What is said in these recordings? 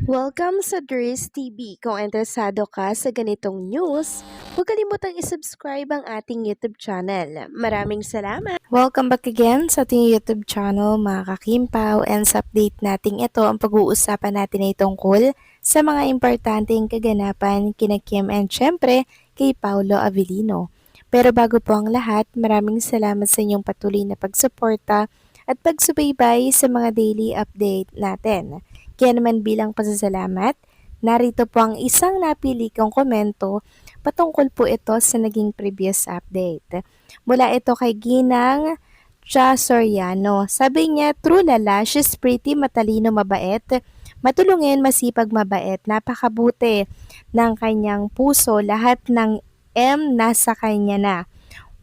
Welcome sa Dries TV. Kung interesado ka sa ganitong news, huwag kalimutang isubscribe ang ating YouTube channel. Maraming salamat! Welcome back again sa ating YouTube channel mga kakimpaw, and sa update natin ito ang pag-uusapan natin ay tungkol sa mga importanteng kaganapan kina Kim and syempre kay Paolo Avellino. Pero bago po ang lahat, maraming salamat sa inyong patuloy na pagsuporta at pagsubaybay sa mga daily update natin. Kaya naman bilang pasasalamat, narito po ang isang napili kong komento patungkol po ito sa naging previous update. Mula ito kay Ginang Cha Soriano. Sabi niya, true lala, she's pretty, matalino, mabait, matulungin, masipag, mabait, napakabuti ng kanyang puso, lahat ng M nasa kanya na.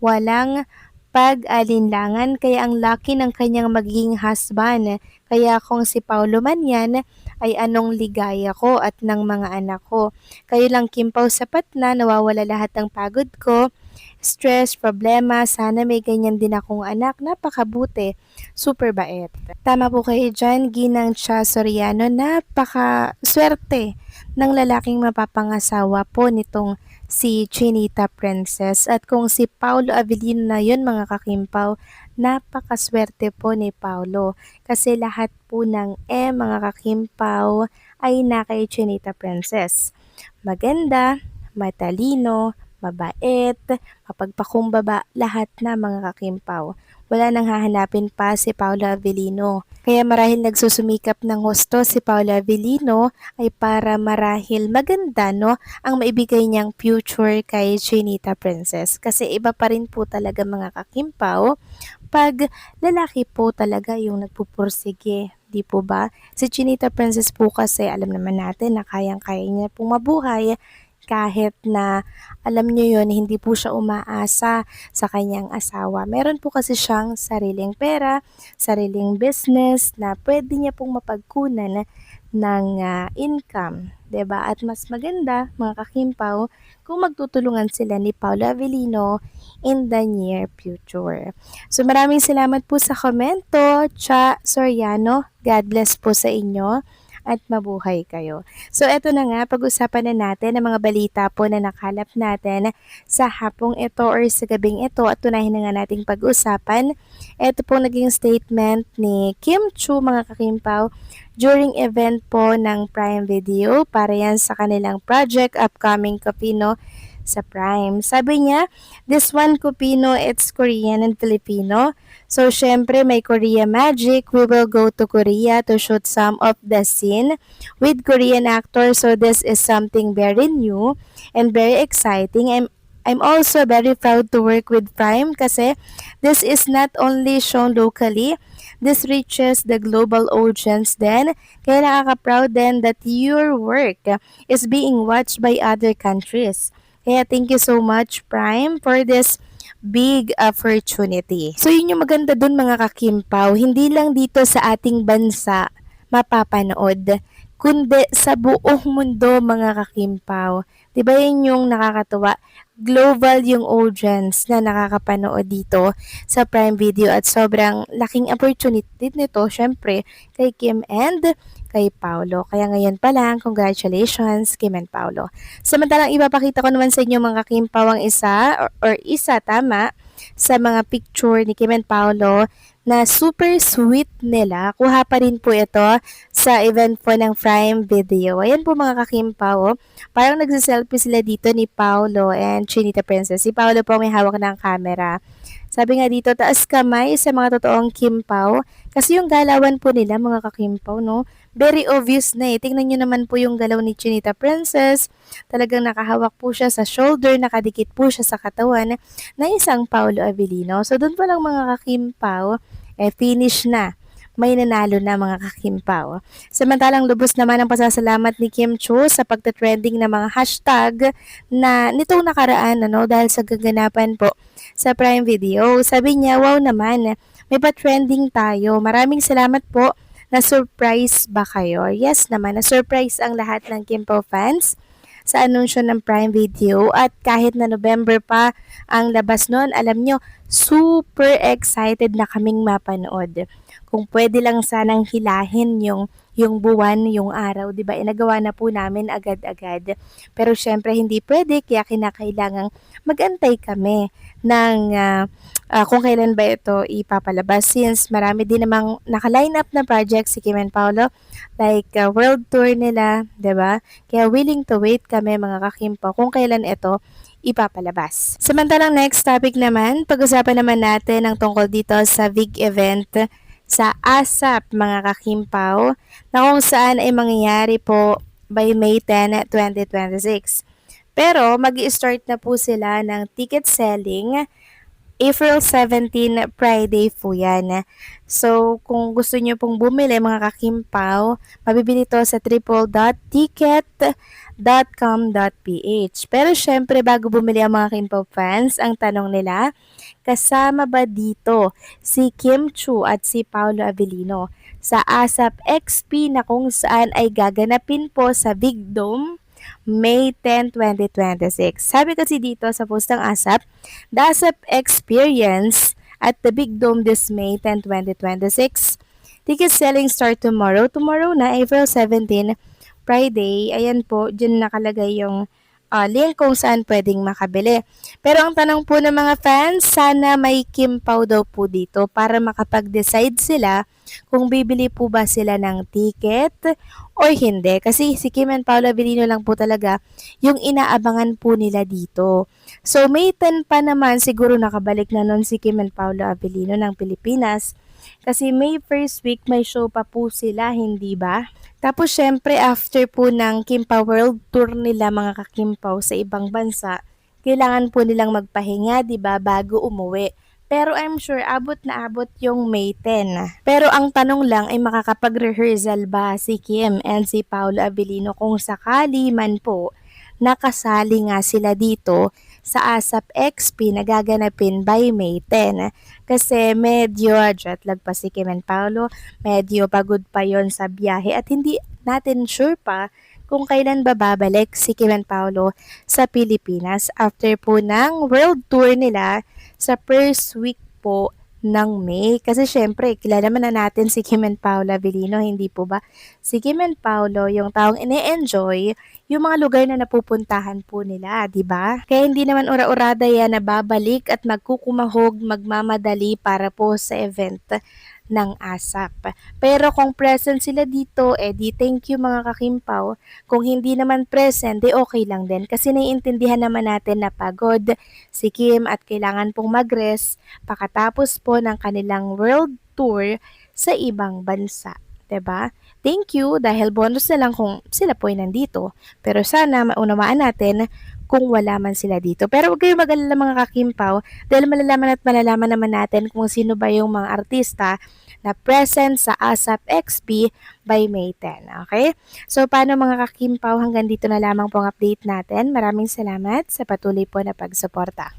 Walang pag-alinlangan kaya ang laki ng kanyang magiging husband. Kaya kung si Paulo man yan, ay anong ligaya ko at ng mga anak ko. Kayo lang Kimpaw sapat na, nawawala lahat ng pagod ko, stress, problema, sana may ganyan din akong anak, napakabuti, super bait. Tama po kayo dyan, Ginang Cha Soriano, napaka-swerte ng lalaking mapapangasawa po nitong si Chinita Princess. At kung si Paolo Avellino na yun mga kakimpaw, napakaswerte po ni Paolo. Kasi lahat po ng mga kakimpaw ay na kay Chinita Princess. Maganda, matalino, mabait, mapagpakumbaba, lahat na mga kakimpaw. Wala nang hahanapin pa si Paolo Avellino. Kaya marahil nagsusumikap ng husto si Paolo Avellino ay para marahil maganda ang maibigay niyang future kay Chinita Princess. Kasi iba pa rin po talaga mga kakimpaw pag lalaki po talaga yung nagpupursige. Di po ba? Si Chinita Princess po kasi alam naman natin na kayang-kaya niya pong mabuhay kahit na alam niyo yon hindi po siya umaasa sa kanyang asawa. Meron po kasi siyang sariling pera, sariling business na pwede niya pong mapagkunan ng income. 'Di ba? At mas maganda mga kakimpaw kung magtutulungan sila ni Paolo Avellino in the near future. So maraming salamat po sa komento, Cha Soriano. God bless po sa inyo at mabuhay kayo. So eto na nga, pag-usapan na natin ang mga balita po na nakalap natin sa hapong ito or sa gabing ito at tunahin na nga nating pag-usapan. Ito po naging statement ni Kim Chu mga kakimpaw during event po ng Prime Video para yan sa kanilang project upcoming Kopino sa Prime. Sabi niya, this one Kopino, it's Korean and Filipino. So, syempre, may Korea Magic. We will go to Korea to shoot some of the scene with Korean actors. So, this is something very new and very exciting. I'm also very proud to work with Prime kasi this is not only shown locally, this reaches the global audience then. Kaya nakaka-proud din that your work is being watched by other countries. Kaya thank you so much Prime for this big opportunity. So yun yung maganda dun mga kakimpaw, hindi lang dito sa ating bansa mapapanood, kundi sa buong mundo mga kakimpaw. Diba yun yung nakakatuwa? Global yung audience na nakakapanood dito sa Prime Video at sobrang laking opportunity nito syempre kay Kim and kay Paolo. Kaya ngayon pa lang, congratulations Kim and Paolo. Samantalang ipapakita ko naman sa inyo mga kimpaw ang isa or isa tama sa mga picture ni Kim and Paolo na super sweet nila. Kuha pa rin po ito sa event po ng Prime Video. Ayan po mga kakimpaw. Parang nagsiselfie sila dito ni Paolo and Chinita Princess. Si Paolo po may hawak ng camera. Sabi nga dito, taas kamay sa mga totoong kimpaw. Kasi yung galawan po nila mga kakimpaw, no? Very obvious na eh. Tingnan nyo naman po yung galaw ni Chinita Princess. Talagang nakahawak po siya sa shoulder, nakadikit po siya sa katawan na isang Paolo Avellino. So doon pa lang mga kakimpaw, finish na. May nanalo na mga kakimpaw. Samantalang lubos naman ang pasasalamat ni Kim Chu sa pagtatrending ng mga hashtag na nitong nakaraan dahil sa gaganapan po sa Prime Video. Sabi niya, wow naman, may pa-trending tayo. Maraming salamat po. Na-surprise ba kayo? Yes naman, na-surprise ang lahat ng Kimpaw fans sa anunsyo ng Prime Video at kahit na November pa ang labas noon, alam nyo, super excited na kaming mapanood. Kung pwede lang sanang hilahin yung yung buwan, yung araw, 'di ba? Nagawa na po namin agad-agad. Pero syempre hindi pwede kaya kinakailangang magantay kami ng kung kailan ba ito ipapalabas since marami din namang naka-line up na project si Kim and Paolo like world tour nila, 'di ba? Kaya willing to wait kami mga kakimpo kung kailan ito ipapalabas. Samantalang next topic naman, pag-usapan naman natin ang tungkol dito sa big event sa ASAP mga kakimpaw na kung saan ay mangyayari po by May 10, 2026. Pero mag start na po sila ng ticket selling April 17, Friday po yan. So, kung gusto nyo pong bumili mga kakimpaw, mabibili to sa www.ticket.com.ph. Pero syempre, bago bumili ang mga Kimpaw fans, ang tanong nila, kasama ba dito si Kim Chu at si Paolo Avellino sa ASAP XP na kung saan ay gaganapin po sa Big Dome May 10, 2026. Sabi kasi dito sa post ng ASAP, the ASAP Experience at the Big Dome this May 10, 2026. Ticket selling start tomorrow. Tomorrow na, April 17, Friday. Ayan po, dyan nakalagay yung link kung saan pwedeng makabili. Pero ang tanong po ng mga fans, sana may Kimpaw daw po dito para makapag-decide sila kung bibili po ba sila ng ticket or hindi. Kasi si Kim and Paolo Avellino lang po talaga yung inaabangan po nila dito. So May 10 pa naman siguro nakabalik na nun si Kim and Paolo Avellino ng Pilipinas. Kasi May first week may show pa po sila, hindi ba? Tapos syempre after po ng Kimpaw World Tour nila mga kakimpaw sa ibang bansa, kailangan po nilang magpahinga, 'di ba, bago umuwi. Pero I'm sure abot na abot yung May 10. Pero ang tanong lang ay makakapag-rehearsal ba si Kim and si Paolo Avellino kung sakali man po nakasali nga sila dito sa ASAP XP na gaganapin by May 10. Kasi medyo jet lag pa si Kim and Paolo, medyo pagod pa yon sa biyahe at hindi natin sure pa kung kailan ba babalik si Kim and Paolo sa Pilipinas after po ng world tour nila sa first week po ng May. Kasi syempre, kilala naman na natin si Kim and Paolo Avellino, hindi po ba? Si Kim and Paolo, yung taong ine-enjoy yung mga lugar na napupuntahan po nila, di ba? Kaya hindi naman ura-urada yan na babalik at magkukumahog, magmamadali para po sa event ng ASAP. Pero kung present sila dito, di thank you mga kakimpaw. Kung hindi naman present, okay lang din. Kasi naiintindihan naman natin na pagod si Kim at kailangan pong mag-rest pakatapos po ng kanilang world tour sa ibang bansa. 'Di ba? Thank you dahil bonus na lang kung sila po ay nandito. Pero sana maunawaan natin kung wala man sila dito. Pero huwag kayong mag-alala mga kakimpaw dahil malalaman naman natin kung sino ba yung mga artista na present sa ASAP XP by May 10. Okay? So, paano mga kakimpaw? Hanggang dito na lamang pong update natin. Maraming salamat sa patuloy po na pagsuporta.